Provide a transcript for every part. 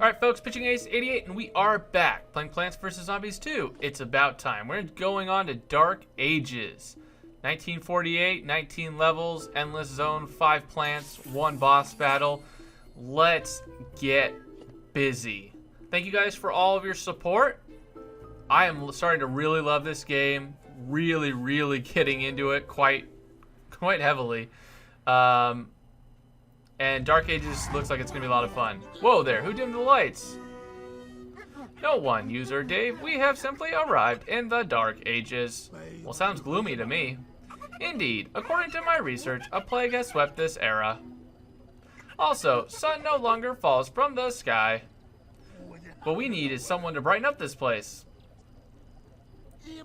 Alright folks, Pitching Ace 88 and we are back playing Plants vs. Zombies 2. It's about time. We're going on to Dark Ages. 1948, 19 levels, endless zone, 5 plants, 1 boss battle. Let's get busy. Thank you guys for all of your support. I am starting to really love this game. Really getting into it quite heavily. And Dark Ages looks like it's going to be a lot of fun. Whoa there, who dimmed the lights? No one, user Dave. We have simply arrived in the Dark Ages. Well, sounds gloomy to me. Indeed, according to my research, a plague has swept this era. Also, sun no longer falls from the sky. What we need is someone to brighten up this place.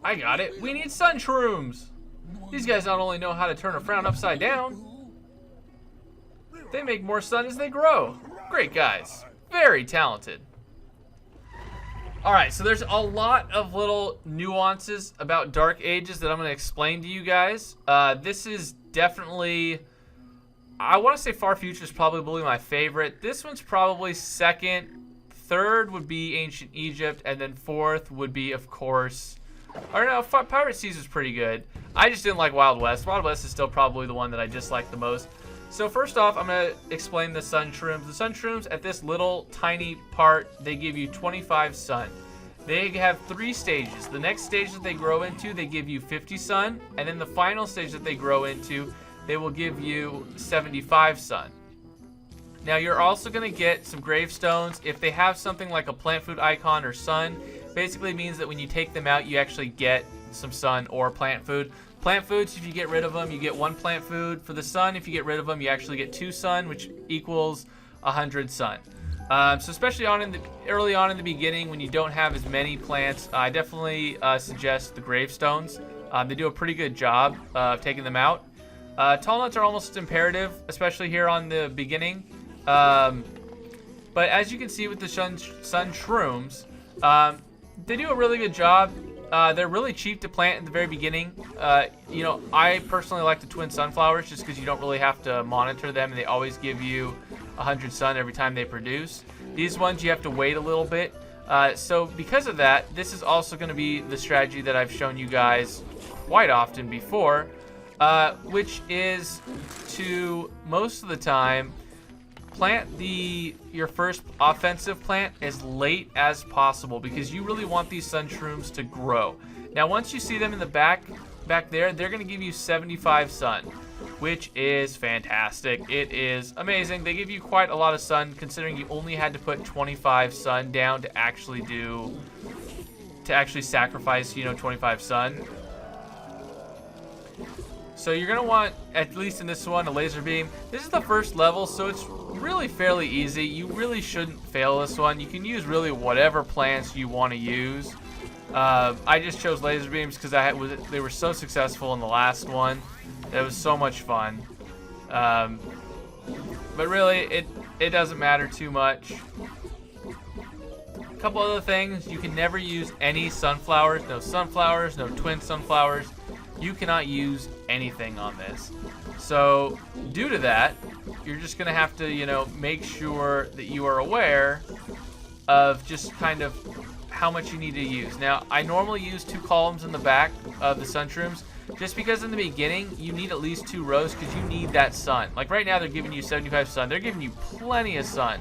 I got it. We need sun shrooms. These guys not only know how to turn a frown upside down, they make more sun as they grow. Great guys. Very talented. Alright, so there's a lot of little nuances about Dark Ages that I'm going to explain to you guys. This is definitely, I want to say Far Future is probably my favorite. This one's probably second. Third would be Ancient Egypt. And then fourth would be, of course, or no, Pirate Seas is pretty good. I just didn't like Wild West. Wild West is still probably the one that I dislike the most. So first off, I'm going to explain the sun shrooms. The sun shrooms at this little tiny part, they give you 25 sun. They have 3 stages. The next stage that they grow into, they give you 50 sun. And then the final stage that they grow into, they will give you 75 sun. Now you're also going to get some gravestones. If they have something like a plant food icon or sun, basically means that when you take them out, you actually get some sun or plant food. Plant foods, if you get rid of them, you get 1 plant food. For the sun, if you get rid of them, you actually get 2 sun, which equals 100 sun. So especially early on in the beginning, when you don't have as many plants, I definitely suggest the gravestones. They do a pretty good job of taking them out. Tall nuts are almost imperative, especially here on the beginning. But as you can see with the sun shrooms, they do a really good job. They're really cheap to plant in the very beginning. You know, I personally like the twin sunflowers just because you don't really have to monitor them, and they always give you 100 sun every time they produce. These ones you have to wait a little bit. So because of that, this is also going to be the strategy that I've shown you guys quite often before, which is to most of the time plant your first offensive plant as late as possible because you really want these sun shrooms to grow. Now once you see them in the back there, they're going to give you 75 sun, which is fantastic. It is amazing. They give you quite a lot of sun considering you only had to put 25 sun down to actually sacrifice, 25 sun. So you're going to want, at least in this one, a laser beam. This is the first level, so it's really fairly easy. You really shouldn't fail this one. You can use really whatever plants you want to use. I just chose laser beams because they were so successful in the last one. It was so much fun. But really, it doesn't matter too much. A couple other things. You can never use any sunflowers. No sunflowers, no twin sunflowers. You cannot use anything on this. So due to that, you're just going to have to, make sure that you are aware of just kind of how much you need to use. Now, I normally use 2 columns in the back of the sun shrooms just because in the beginning, you need at least 2 rows because you need that sun. Like right now, they're giving you 75 sun. They're giving you plenty of sun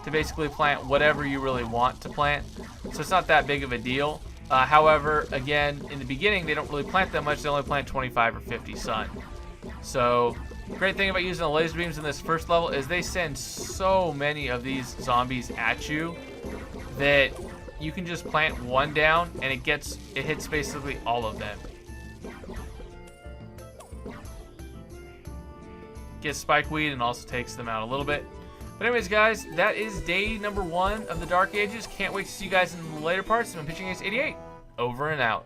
to basically plant whatever you really want to plant. So it's not that big of a deal. However, again, in the beginning, they don't really plant that much. They only plant 25 or 50 sun. So, the great thing about using the laser beams in this first level is they send so many of these zombies at you that you can just plant 1 down and it hits basically all of them. Gets spikeweed and also takes them out a little bit. But anyways, guys, that is day number 1 of the Dark Ages. Can't wait to see you guys in the later parts. I'm Pitching Ace 88. Over and out.